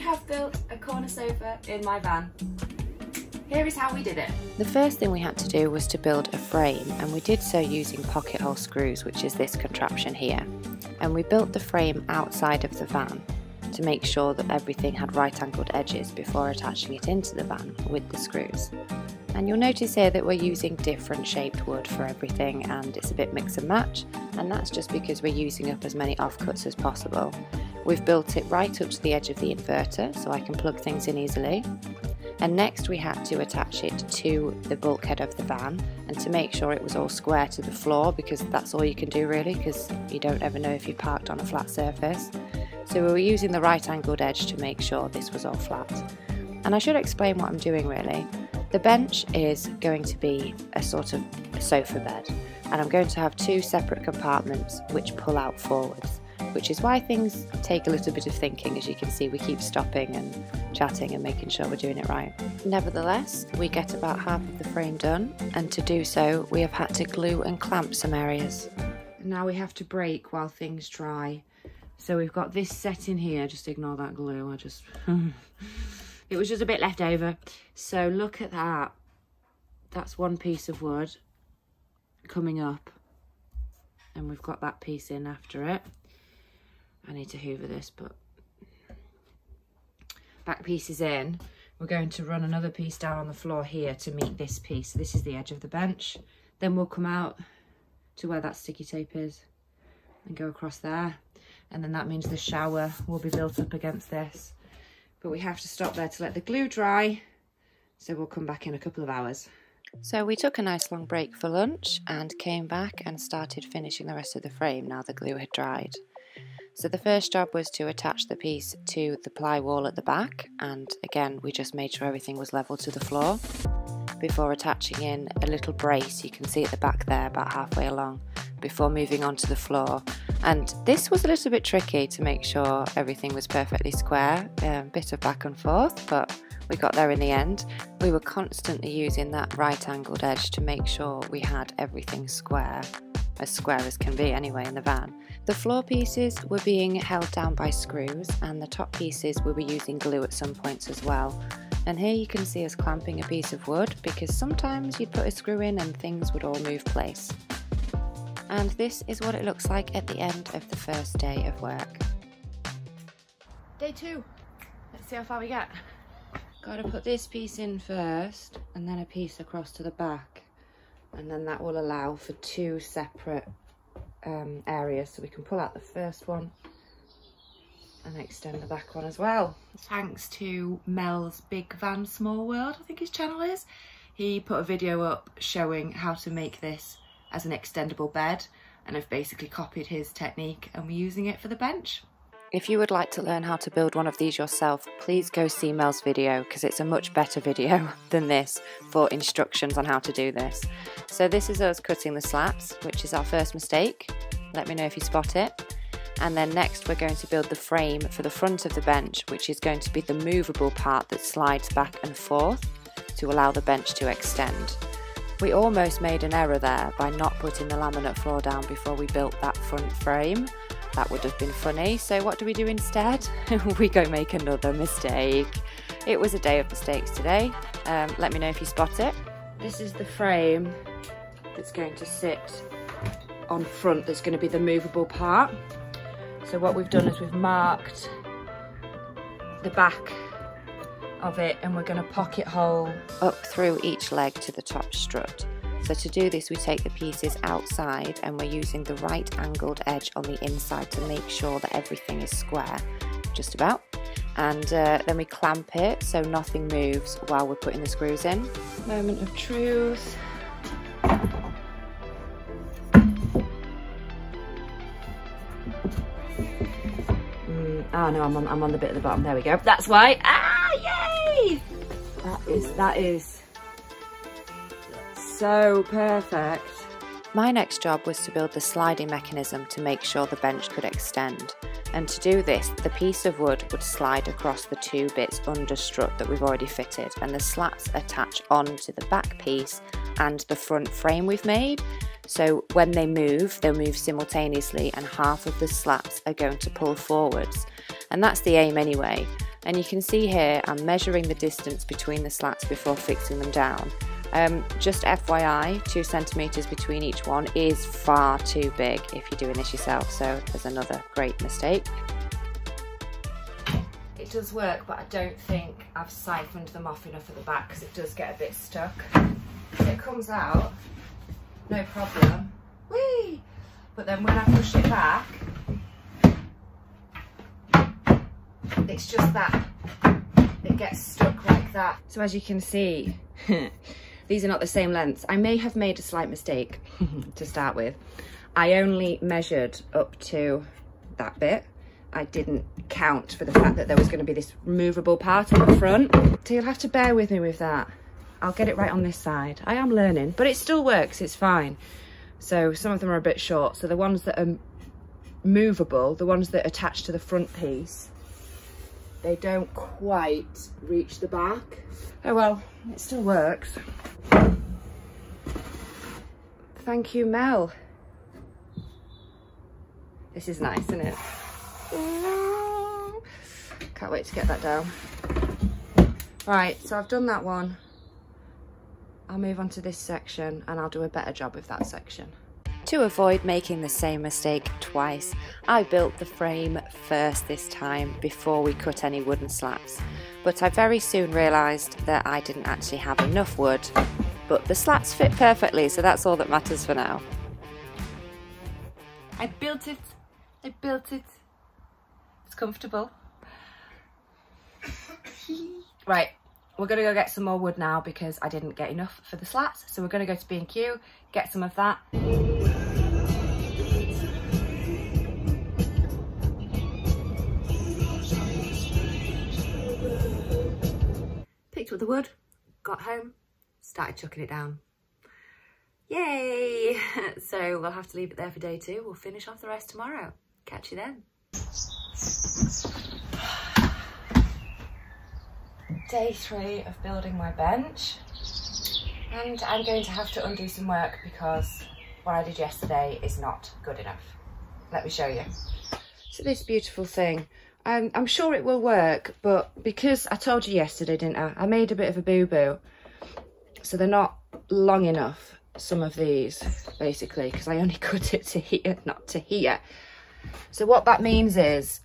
have built a corner sofa in my van. Here is how we did it. The first thing we had to do was to build a frame, and we did so using pocket hole screws, which is this contraption here. And we built the frame outside of the van to make sure that everything had right angled edges before attaching it into the van with the screws. And you'll notice here that we're using different shaped wood for everything, and it's a bit mix and match, and that's just because we're using up as many offcuts as possible. We've built it right up to the edge of the inverter so I can plug things in easily. And next we had to attach it to the bulkhead of the van, and to make sure it was all square to the floor, because that's all you can do really, because you don't ever know if you parked on a flat surface. So we were using the right angled edge to make sure this was all flat. And I should explain what I'm doing really. The bench is going to be a sort of sofa bed, and I'm going to have two separate compartments which pull out forwards, which is why things take a little bit of thinking. As you can see, we keep stopping and chatting and making sure we're doing it right. Nevertheless, we get about half of the frame done, and to do so we have had to glue and clamp some areas. Now we have to brake while things dry. So we've got this set in here, just ignore that glue, it was just a bit left over. So look at that, that's one piece of wood coming up, and we've got that piece in after it. I need to hoover this, but back piece is in. We're going to run another piece down on the floor here to meet this piece. This is the edge of the bench. Then we'll come out to where that sticky tape is and go across there. And then that means the shower will be built up against this. But we have to stop there to let the glue dry. So we'll come back in a couple of hours. So we took a nice long break for lunch and came back and started finishing the rest of the frame now the glue had dried. So the first job was to attach the piece to the ply wall at the back, and again we just made sure everything was level to the floor before attaching in a little brace, you can see at the back there about halfway along, before moving on to the floor. And this was a little bit tricky to make sure everything was perfectly square, a bit of back and forth, but we got there in the end. We were constantly using that right angled edge to make sure we had everything square as can be anyway in the van. The floor pieces were being held down by screws, and the top pieces we were using glue at some points as well. And here you can see us clamping a piece of wood, because sometimes you'd put a screw in and things would all move place. And this is what it looks like at the end of the first day of work. Day 2. Let's see how far we get. Got to put this piece in first, and then a piece across to the back, and then that will allow for two separate areas, so we can pull out the first one and extend the back one as well. Thanks to Mel's Big Van Small World, I think his channel is. He put a video up showing how to make this as an extendable bed, and I've basically copied his technique and we're using it for the bench. If you would like to learn how to build one of these yourself, please go see Mel's video, because it's a much better video than this for instructions on how to do this. So this is us cutting the slats, which is our first mistake. Let me know if you spot it. And then next we're going to build the frame for the front of the bench, which is going to be the movable part that slides back and forth to allow the bench to extend. We almost made an error there by not putting the laminate floor down before we built that front frame. That would have been funny. So what do we do instead? We go make another mistake. It was a day of mistakes today. Let me know if you spot it. This is the frame that's going to sit on front, that's going to be the movable part. So what we've done is we've marked the back of it, and we're going to pocket hole up through each leg to the top strut. So to do this we take the pieces outside, and we're using the right angled edge on the inside to make sure that everything is square, just about. And then we clamp it so nothing moves while we're putting the screws in. Moment of truth. Oh no, I'm on the bit at the bottom. There we go. That's why. Ah, yay! That is so perfect. My next job was to build the sliding mechanism to make sure the bench could extend. And to do this, the piece of wood would slide across the two bits under strut that we've already fitted, and the slats attach onto the back piece and the front frame we've made. So when they move, they'll move simultaneously, and half of the slats are going to pull forwards. And that's the aim anyway. And you can see here I'm measuring the distance between the slats before fixing them down. Just FYI, 2 centimetres between each one is far too big if you're doing this yourself, so there's another great mistake. It does work, but I don't think I've siphoned them off enough at the back because it does get a bit stuck. It comes out, no problem. Whee! But then when I push it back, it's just that it gets stuck like that. So as you can see, these are not the same lengths. I may have made a slight mistake to start with. I only measured up to that bit. I didn't count for the fact that there was going to be this removable part on the front. So you'll have to bear with me with that. I'll get it right on this side. I am learning, but it still works, it's fine. So some of them are a bit short. So the ones that are movable, the ones that attach to the front piece, they don't quite reach the back. Oh well, it still works. Thank you, Mel. This is nice, isn't it? Can't wait to get that down. Right, so I've done that one. I'll move on to this section and I'll do a better job with that section. To avoid making the same mistake twice, I built the frame first this time before we cut any wooden slats. But I very soon realised that I didn't actually have enough wood, but the slats fit perfectly, so that's all that matters for now. I built it. I built it. It's comfortable. Right, we're going to go get some more wood now because I didn't get enough for the slats. So we're going to go to B&Q, get some of that. Picked up the wood, got home, started chucking it down. Yay! So we'll have to leave it there for day 2. We'll finish off the rest tomorrow. Catch you then. Day 3 of building my bench, and I'm going to have to undo some work because what I did yesterday is not good enough. Let me show you. So this beautiful thing, I'm sure it will work, but because I told you yesterday, didn't I? I made a bit of a boo-boo, so they're not long enough, some of these, basically, because I only cut it to here, not to here. So what that means is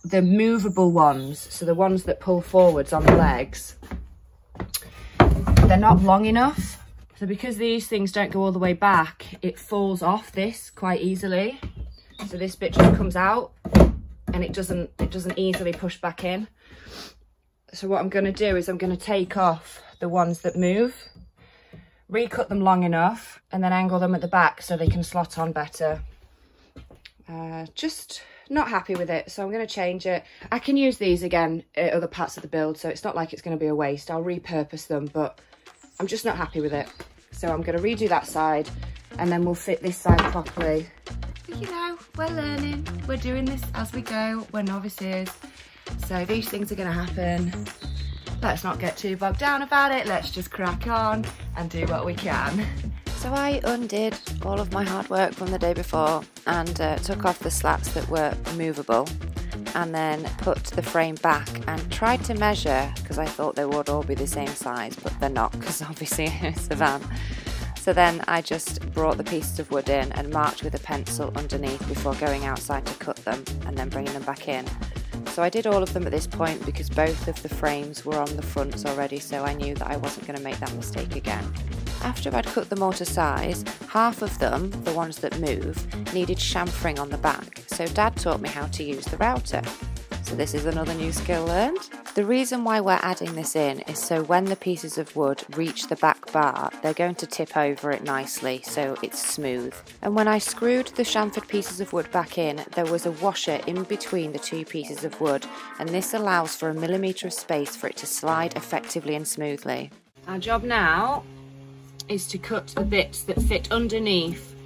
the movable ones, so the ones that pull forwards on the legs, they're not long enough. So because these things don't go all the way back, it falls off this quite easily. So this bit just comes out and it doesn't easily push back in. So what I'm going to do is I'm going to take off the ones that move, recut them long enough, and then angle them at the back so they can slot on better. Just not happy with it, so I'm going to change it. I can use these again at other parts of the build, so it's not like it's going to be a waste. I'll repurpose them, but I'm just not happy with it. So I'm going to redo that side and then we'll fit this side properly. You know, we're learning, we're doing this as we go, we're novices. So these things are going to happen. Let's not get too bogged down about it, let's just crack on and do what we can. So I undid all of my hard work from the day before and took off the slats that were movable, and then put the frame back and tried to measure, because I thought they would all be the same size, but they're not, because obviously it's a van. So then I just brought the pieces of wood in and marked with a pencil underneath before going outside to cut them and then bringing them back in. So I did all of them at this point because both of the frames were on the fronts already, so I knew that I wasn't going to make that mistake again. After I'd cut them all to size, half of them, the ones that move, needed chamfering on the back, so Dad taught me how to use the router. So this is another new skill learned. The reason why we're adding this in is so when the pieces of wood reach the back bar, they're going to tip over it nicely so it's smooth. And when I screwed the chamfered pieces of wood back in, there was a washer in between the two pieces of wood, and this allows for 1 millimetre of space for it to slide effectively and smoothly. Our job now is to cut the bits that fit underneath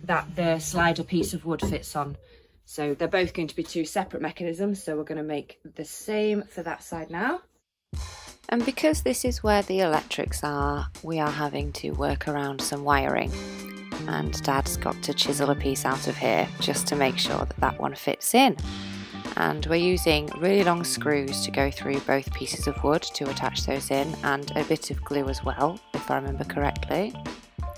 that the slider piece of wood fits on. So they're both going to be 2 separate mechanisms, so we're going to make the same for that side now. And because this is where the electrics are, we are having to work around some wiring. And Dad's got to chisel a piece out of here just to make sure that that one fits in. and we're using really long screws to go through both pieces of wood to attach those in, and a bit of glue as well, if I remember correctly.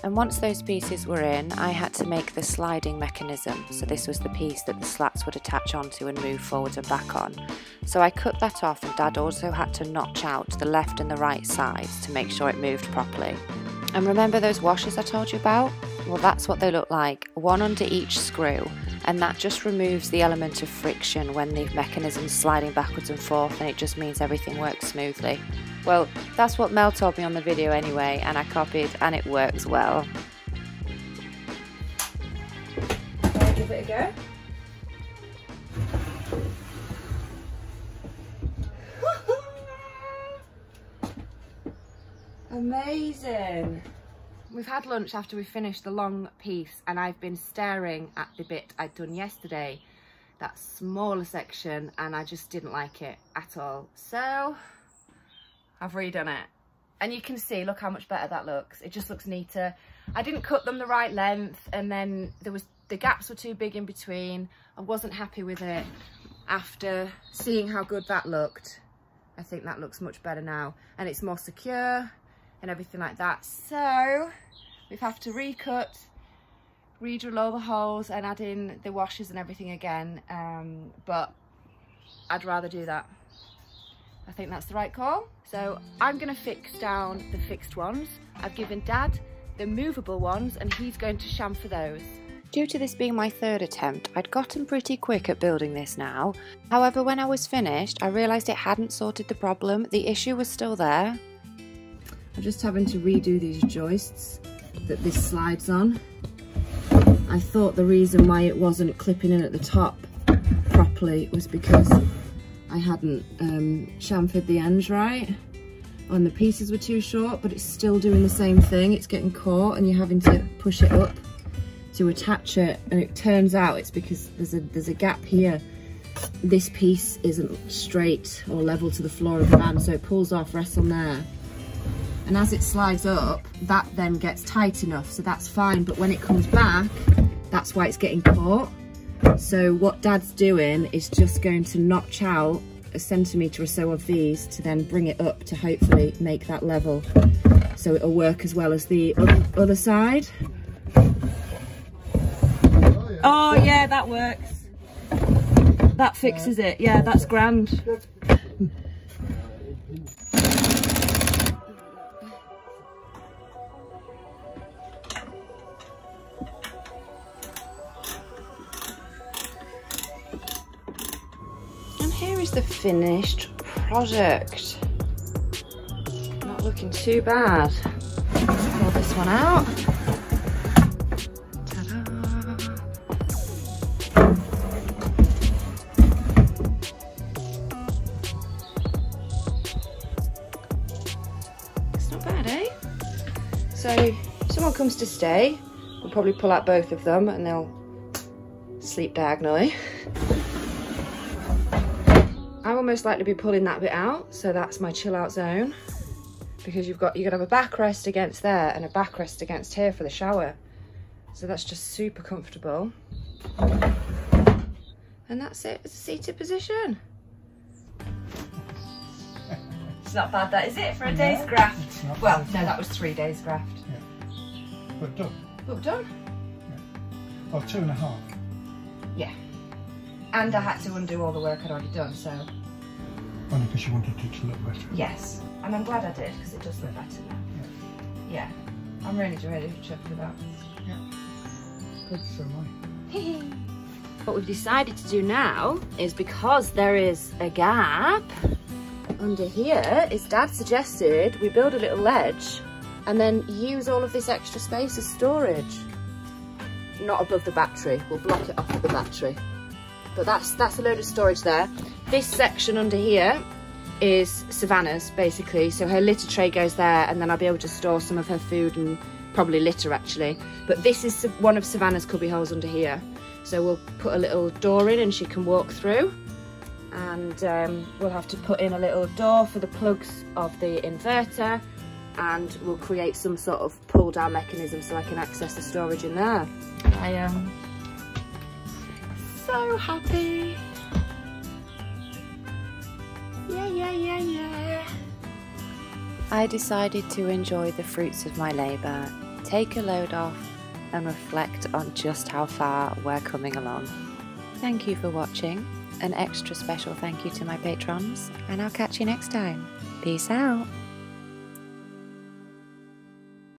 And once those pieces were in, I had to make the sliding mechanism. So this was the piece that the slats would attach onto and move forward and back on. So I cut that off, and Dad also had to notch out the left and the right sides to make sure it moved properly. And remember those washers I told you about? Well, that's what they look like, one under each screw, and that just removes the element of friction when the mechanism's sliding backwards and forth, and it just means everything works smoothly. Well, that's what Mel told me on the video anyway, and I copied, and it works well. Shall I give it a go? Amazing! We've had lunch after we finished the long piece, and I've been staring at the bit I'd done yesterday, that smaller section, and I just didn't like it at all. So I've redone it, and you can see, look how much better that looks. It just looks neater. I didn't cut them the right length, and then the gaps were too big in between. I wasn't happy with it. After seeing how good that looked, I think that looks much better now, and it's more secure and everything like that. So we have to recut, re-drill all the holes and add in the washers and everything again, but I'd rather do that. I think that's the right call. So I'm going to fix down the fixed ones. I've given Dad the movable ones, and he's going to chamfer those. Due to this being my third attempt, I'd gotten pretty quick at building this now. However, when I was finished, I realised it hadn't sorted the problem. The issue was still there. I'm just having to redo these joists that this slides on. I thought the reason why it wasn't clipping in at the top properly was because I hadn't chamfered the ends right, and the pieces were too short, but it's still doing the same thing. It's getting caught, and you're having to push it up to attach it, and it turns out it's because there's a gap here. This piece isn't straight or level to the floor of the van, so it pulls off, rests on there. And as it slides up, that then gets tight enough, so that's fine. But when it comes back, that's why it's getting caught. So what Dad's doing is just going to notch out a centimetre or so of these to then bring it up to hopefully make that level, so it'll work as well as the other side. Oh yeah, that works. That fixes it. Yeah, that's grand. Here is the finished product. Not looking too bad. Let's pull this one out. Ta-da! It's not bad, eh? So if someone comes to stay, we'll probably pull out both of them and they'll sleep diagonally. I will most likely be pulling that bit out, so that's my chill out zone, because you're gonna have a backrest against there and a backrest against here for the shower. So that's just super comfortable. And that's it, it's a seated position. It's not bad, that is it for a day's graft. Well, no, that was 3 days graft. Yeah. But done. But done? Yeah. Well, 2.5. Yeah. And I had to undo all the work I'd already done, so... Only because you wanted it to look better. Yes. And I'm glad I did, because it does look better now. Yeah. I'm really chuffed with that. Yeah. Good, so am I. What we've decided to do now is, because there is a gap under here, is Dad suggested we build a little ledge and then use all of this extra space as storage. Not above the battery, we'll block it off at the battery. But that's a load of storage there. This section under here is Savannah's, basically. So her litter tray goes there, and then I'll be able to store some of her food and probably litter, actually. But this is one of Savannah's cubby holes under here. So we'll put a little door in and she can walk through. And we'll have to put in a little door for the plugs of the inverter. And we'll create some sort of pull down mechanism so I can access the storage in there. I am so happy. Yeah. I decided to enjoy the fruits of my labour, take a load off, and reflect on just how far we're coming along. Thank you for watching. An extra special thank you to my patrons, and I'll catch you next time. Peace out.